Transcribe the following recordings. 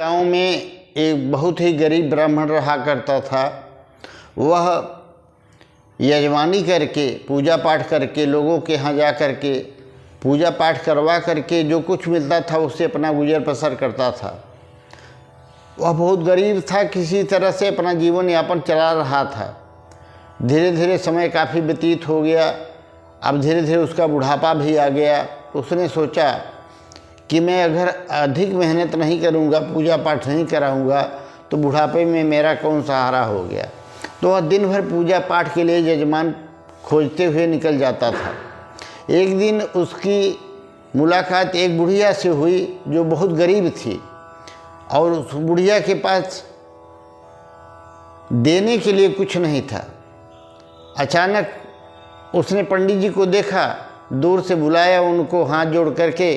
गांव में एक बहुत ही गरीब ब्राह्मण रहा करता था। वह यजमानी करके पूजा पाठ करके लोगों के यहाँ जा करके पूजा पाठ करवा करके जो कुछ मिलता था उससे अपना गुजर बसर करता था। वह बहुत गरीब था, किसी तरह से अपना जीवन यापन चला रहा था। धीरे धीरे समय काफ़ी व्यतीत हो गया। अब धीरे धीरे उसका बुढ़ापा भी आ गया। उसने सोचा कि मैं अगर अधिक मेहनत नहीं करूँगा, पूजा पाठ नहीं कराऊँगा तो बुढ़ापे में मेरा कौन सहारा हो गया। तो वह दिन भर पूजा पाठ के लिए यजमान खोजते हुए निकल जाता था। एक दिन उसकी मुलाकात एक बुढ़िया से हुई जो बहुत गरीब थी और उस बुढ़िया के पास देने के लिए कुछ नहीं था। अचानक उसने पंडित जी को देखा, दूर से बुलाया, उनको हाथ जोड़ करके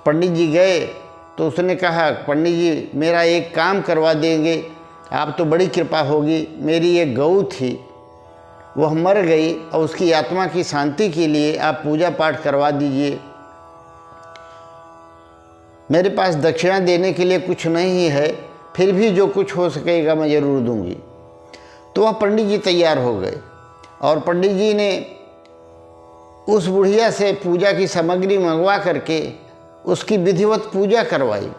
पंडित जी गए तो उसने कहा, पंडित जी मेरा एक काम करवा देंगे, आप तो बड़ी कृपा होगी। मेरी एक गऊ थी, वह मर गई और उसकी आत्मा की शांति के लिए आप पूजा पाठ करवा दीजिए। मेरे पास दक्षिणा देने के लिए कुछ नहीं है, फिर भी जो कुछ हो सकेगा मैं ज़रूर दूंगी। तो वह पंडित जी तैयार हो गए और पंडित जी ने उस बुढ़िया से पूजा की सामग्री मंगवा करके उसकी विधिवत पूजा करवाई।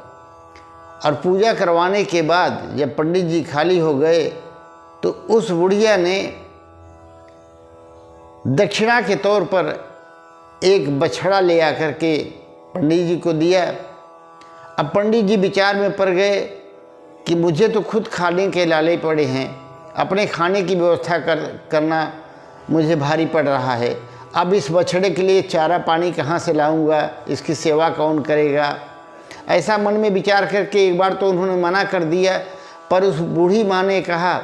और पूजा करवाने के बाद जब पंडित जी खाली हो गए तो उस बुढ़िया ने दक्षिणा के तौर पर एक बछड़ा ले आकर के पंडित जी को दिया। अब पंडित जी विचार में पड़ गए कि मुझे तो खुद खाने के लाले पड़े हैं, अपने खाने की व्यवस्था करना मुझे भारी पड़ रहा है। अब इस बछड़े के लिए चारा पानी कहाँ से लाऊंगा, इसकी सेवा कौन करेगा। ऐसा मन में विचार करके एक बार तो उन्होंने मना कर दिया, पर उस बूढ़ी माँ ने कहा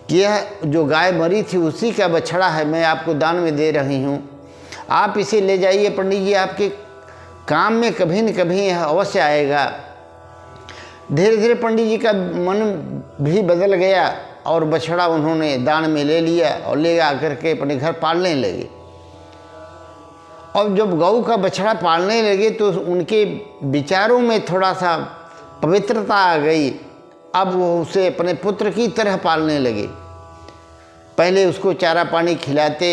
कि यह जो गाय मरी थी उसी का बछड़ा है, मैं आपको दान में दे रही हूँ, आप इसे ले जाइए पंडित जी, आपके काम में कभी न कभी यह अवश्य आएगा। धीरे धीरे पंडित जी का मन भी बदल गया और बछड़ा उन्होंने दान में ले लिया और ले आकर के अपने घर पालने लगे। और जब गऊ का बछड़ा पालने लगे तो उनके विचारों में थोड़ा सा पवित्रता आ गई। अब वो उसे अपने पुत्र की तरह पालने लगे। पहले उसको चारा पानी खिलाते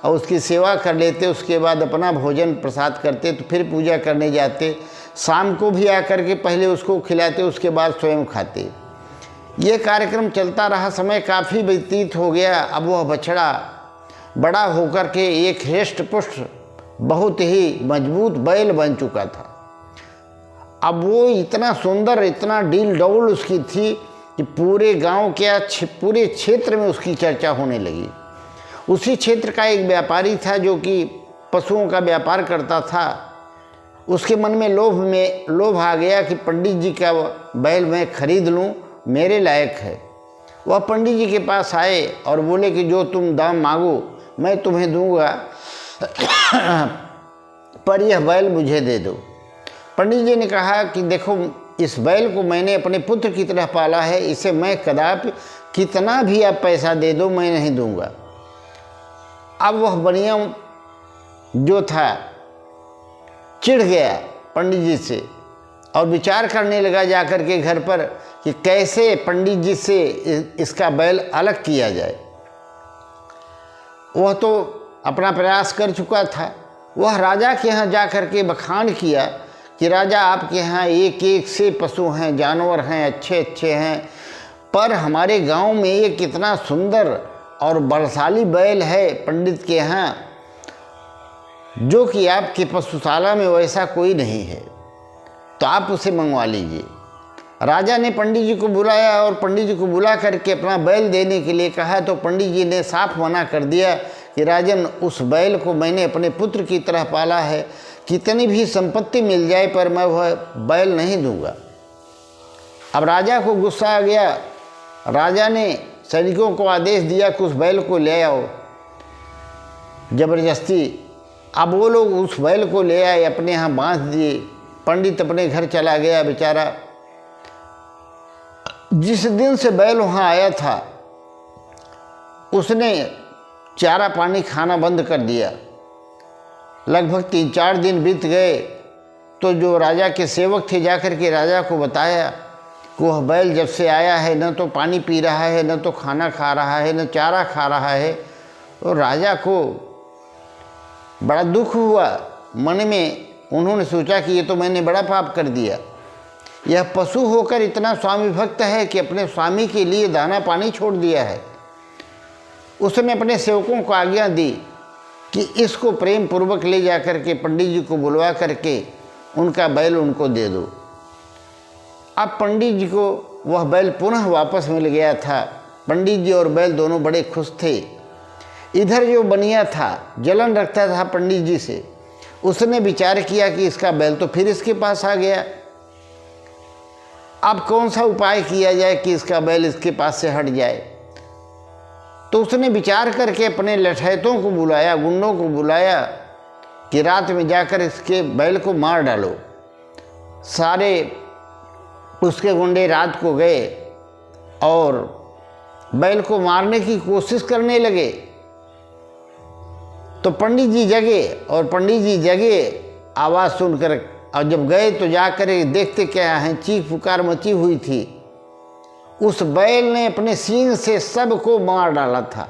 और उसकी सेवा कर लेते, उसके बाद अपना भोजन प्रसाद करते, तो फिर पूजा करने जाते। शाम को भी आकर के पहले उसको खिलाते, उसके बाद स्वयं खाते। ये कार्यक्रम चलता रहा। समय काफ़ी व्यतीत हो गया। अब वह बछड़ा बड़ा होकर के एक हृष्ट पुष्ट बहुत ही मजबूत बैल बन चुका था। अब वो इतना सुंदर, इतना डील डौल उसकी थी कि पूरे गांव के पूरे क्षेत्र में उसकी चर्चा होने लगी। उसी क्षेत्र का एक व्यापारी था जो कि पशुओं का व्यापार करता था। उसके मन में लोभ आ गया कि पंडित जी का बैल मैं खरीद लूं, मेरे लायक है। वह पंडित जी के पास आए और बोले कि जो तुम दाम मांगो मैं तुम्हें दूंगा, पर यह बैल मुझे दे दो। पंडित जी ने कहा कि देखो, इस बैल को मैंने अपने पुत्र की तरह पाला है, इसे मैं कदापि कितना भी आप पैसा दे दो मैं नहीं दूंगा। अब वह बनिया जो था चिढ़ गया पंडित जी से और विचार करने लगा जाकर के घर पर कि कैसे पंडित जी से इसका बैल अलग किया जाए। वह तो अपना प्रयास कर चुका था। वह राजा के यहाँ जा कर के बखान किया कि राजा आपके यहाँ एक एक से पशु हैं, जानवर हैं, अच्छे अच्छे हैं, पर हमारे गांव में ये कितना सुंदर और बलशाली बैल है पंडित के यहाँ, जो कि आपके पशुशाला में वैसा कोई नहीं है, तो आप उसे मंगवा लीजिए। राजा ने पंडित जी को बुलाया और पंडित जी को बुला करके अपना बैल देने के लिए कहा, तो पंडित जी ने साफ मना कर दिया कि राजन, उस बैल को मैंने अपने पुत्र की तरह पाला है, कितनी भी संपत्ति मिल जाए पर मैं वह बैल नहीं दूंगा। अब राजा को गुस्सा आ गया। राजा ने सैनिकों को आदेश दिया कि उस बैल को ले आओ जबरदस्ती। अब वो लोग उस बैल को ले आए, अपने यहाँ बांध दिए। पंडित अपने घर चला गया बेचारा। जिस दिन से बैल वहाँ आया था उसने चारा पानी खाना बंद कर दिया। लगभग 3-4 दिन बीत गए तो जो राजा के सेवक थे जाकर के राजा को बताया कि वह बैल जब से आया है न तो पानी पी रहा है, न तो खाना खा रहा है, न चारा खा रहा है। तो राजा को बड़ा दुख हुआ। मन में उन्होंने सोचा कि ये तो मैंने बड़ा पाप कर दिया। यह पशु होकर इतना स्वामी भक्त है कि अपने स्वामी के लिए दाना पानी छोड़ दिया है। उसने अपने सेवकों को आज्ञा दी कि इसको प्रेम पूर्वक ले जा करके पंडित जी को बुलवा करके उनका बैल उनको दे दो। अब पंडित जी को वह बैल पुनः वापस मिल गया था। पंडित जी और बैल दोनों बड़े खुश थे। इधर जो बनिया था, जलन रखता था पंडित जी से, उसने विचार किया कि इसका बैल तो फिर इसके पास आ गया, अब कौन सा उपाय किया जाए कि इसका बैल इसके पास से हट जाए। तो उसने विचार करके अपने लठैतों को बुलाया, गुंडों को बुलाया कि रात में जाकर इसके बैल को मार डालो। सारे उसके गुंडे रात को गए और बैल को मारने की कोशिश करने लगे। तो पंडित जी जगे, और पंडित जी जगे आवाज़ सुनकर, और जब गए तो जाकर देखते क्या है, चीख पुकार मची हुई थी। उस बैल ने अपने सींग से सबको मार डाला था।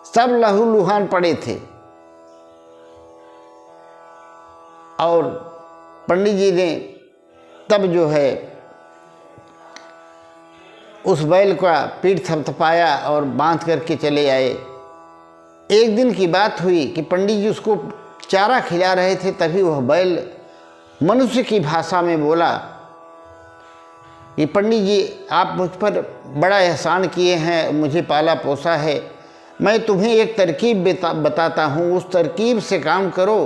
सब लहूलुहान पड़े थे। और पंडित जी ने तब जो है उस बैल का पीठ थपथपाया और बांध करके चले आए। एक दिन की बात हुई कि पंडित जी उसको चारा खिला रहे थे, तभी वह बैल मनुष्य की भाषा में बोला कि पंडित जी, आप मुझ पर बड़ा एहसान किए हैं, मुझे पाला पोसा है, मैं तुम्हें एक तरकीब बताता हूँ, उस तरकीब से काम करो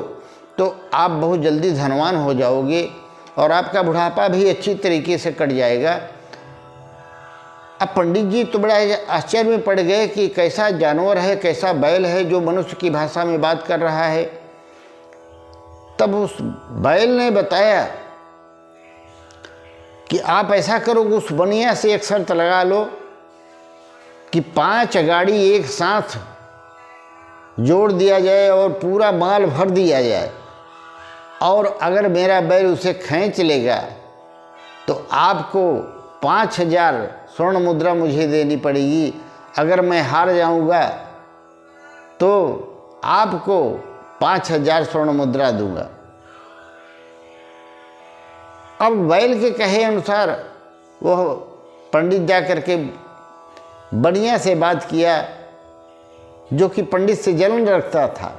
तो आप बहुत जल्दी धनवान हो जाओगे और आपका बुढ़ापा भी अच्छी तरीके से कट जाएगा। अब पंडित जी तो बड़ा आश्चर्य में पड़ गए कि कैसा जानवर है, कैसा बैल है जो मनुष्य की भाषा में बात कर रहा है। तब उस बैल ने बताया कि आप ऐसा करो, उस बनिया से एक शर्त लगा लो कि 5 गाड़ी एक साथ जोड़ दिया जाए और पूरा माल भर दिया जाए, और अगर मेरा बैल उसे खींच लेगा तो आपको 5000 स्वर्ण मुद्रा मुझे देनी पड़ेगी। अगर मैं हार जाऊंगा तो आपको 5000 स्वर्ण मुद्रा दूंगा। अब बैल के कहे अनुसार वह पंडित जा कर के बनिया से बात किया, जो कि पंडित से जलन रखता था,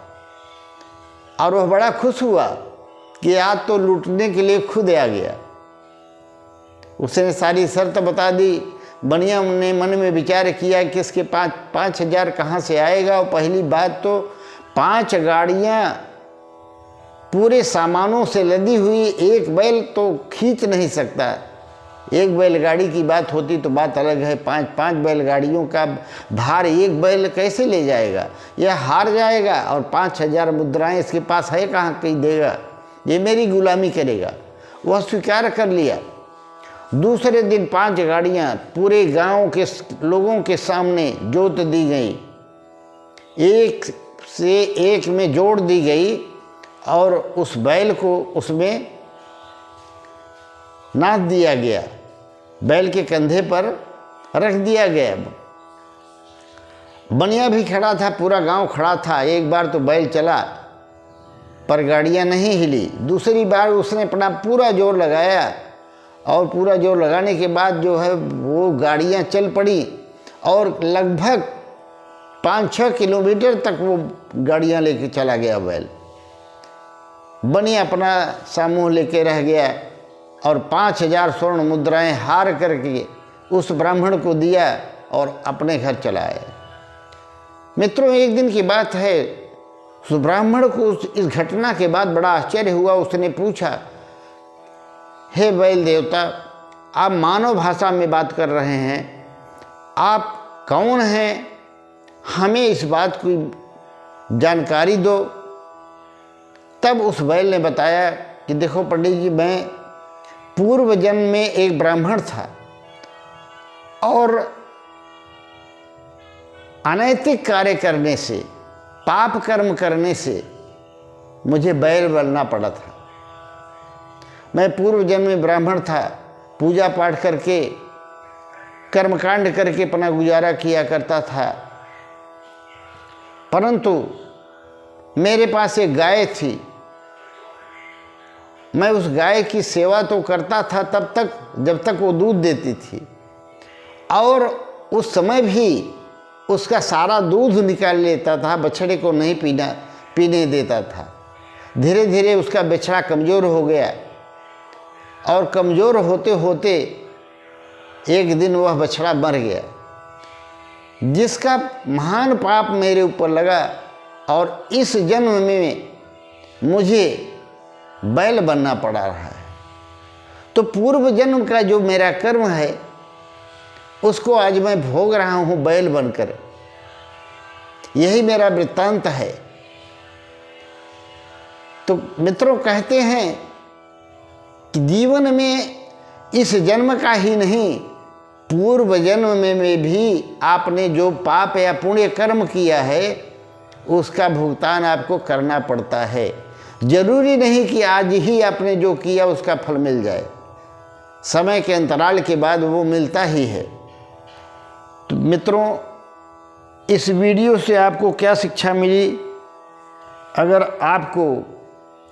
और वह बड़ा खुश हुआ कि आज तो लूटने के लिए खुद आ गया। उसने सारी शर्त बता दी। बनिया ने मन में विचार किया कि इसके 5000 कहाँ से आएगा, और पहली बात तो 5 गाड़ियाँ पूरे सामानों से लदी हुई, एक बैल तो खींच नहीं सकता। एक बैलगाड़ी की बात होती तो बात अलग है, 5 बैलगाड़ियों का भार एक बैल कैसे ले जाएगा, यह हार जाएगा। और 5000 मुद्राएं इसके पास है कहाँ, कहीं देगा, ये मेरी गुलामी करेगा। वह स्वीकार कर लिया। दूसरे दिन 5 गाड़ियाँ पूरे गांव के लोगों के सामने जोत दी गई, एक से एक में जोड़ दी गई, और उस बैल को उसमें नाद दिया गया, बैल के कंधे पर रख दिया गया। बनिया भी खड़ा था, पूरा गांव खड़ा था। एक बार तो बैल चला पर गाड़ियां नहीं हिली। दूसरी बार उसने अपना पूरा जोर लगाया, और पूरा जोर लगाने के बाद जो है वो गाड़ियां चल पड़ी, और लगभग 5-6 किलोमीटर तक वो गाड़ियां लेके चला गया बैल। बनिया अपना सामूह लेके रह गया, और 5000 स्वर्ण मुद्राएं हार करके उस ब्राह्मण को दिया और अपने घर चला आया। मित्रों, एक दिन की बात है, उस ब्राह्मण को इस घटना के बाद बड़ा आश्चर्य हुआ। उसने पूछा, हे बैल देवता, आप मानव भाषा में बात कर रहे हैं, आप कौन हैं, हमें इस बात की जानकारी दो। तब उस बैल ने बताया कि देखो पंडित जी, मैं पूर्व जन्म में एक ब्राह्मण था, और अनैतिक कार्य करने से, पाप कर्म करने से मुझे बैल बनना पड़ा था। मैं पूर्व जन्म में ब्राह्मण था, पूजा पाठ करके कर्मकांड करके अपना गुजारा किया करता था। परंतु मेरे पास एक गाय थी, मैं उस गाय की सेवा तो करता था तब तक जब तक वो दूध देती थी, और उस समय भी उसका सारा दूध निकाल लेता था, बछड़े को नहीं पीने देता था। धीरे धीरे उसका बछड़ा कमज़ोर हो गया, और कमज़ोर होते होते एक दिन वह बछड़ा मर गया, जिसका महान पाप मेरे ऊपर लगा, और इस जन्म में मुझे बैल बनना पड़ा रहा है। तो पूर्व जन्म का जो मेरा कर्म है उसको आज मैं भोग रहा हूँ बैल बनकर। यही मेरा वृत्तांत है। तो मित्रों, कहते हैं कि जीवन में इस जन्म का ही नहीं, पूर्व जन्म में भी आपने जो पाप या पुण्य कर्म किया है उसका भुगतान आपको करना पड़ता है। जरूरी नहीं कि आज ही आपने जो किया उसका फल मिल जाए, समय के अंतराल के बाद वो मिलता ही है। तो मित्रों, इस वीडियो से आपको क्या शिक्षा मिली? अगर आपको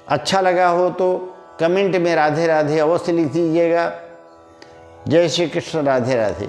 अच्छा लगा हो तो कमेंट में राधे राधे अवश्य लिख दीजिएगा। जय श्री कृष्ण, राधे राधे।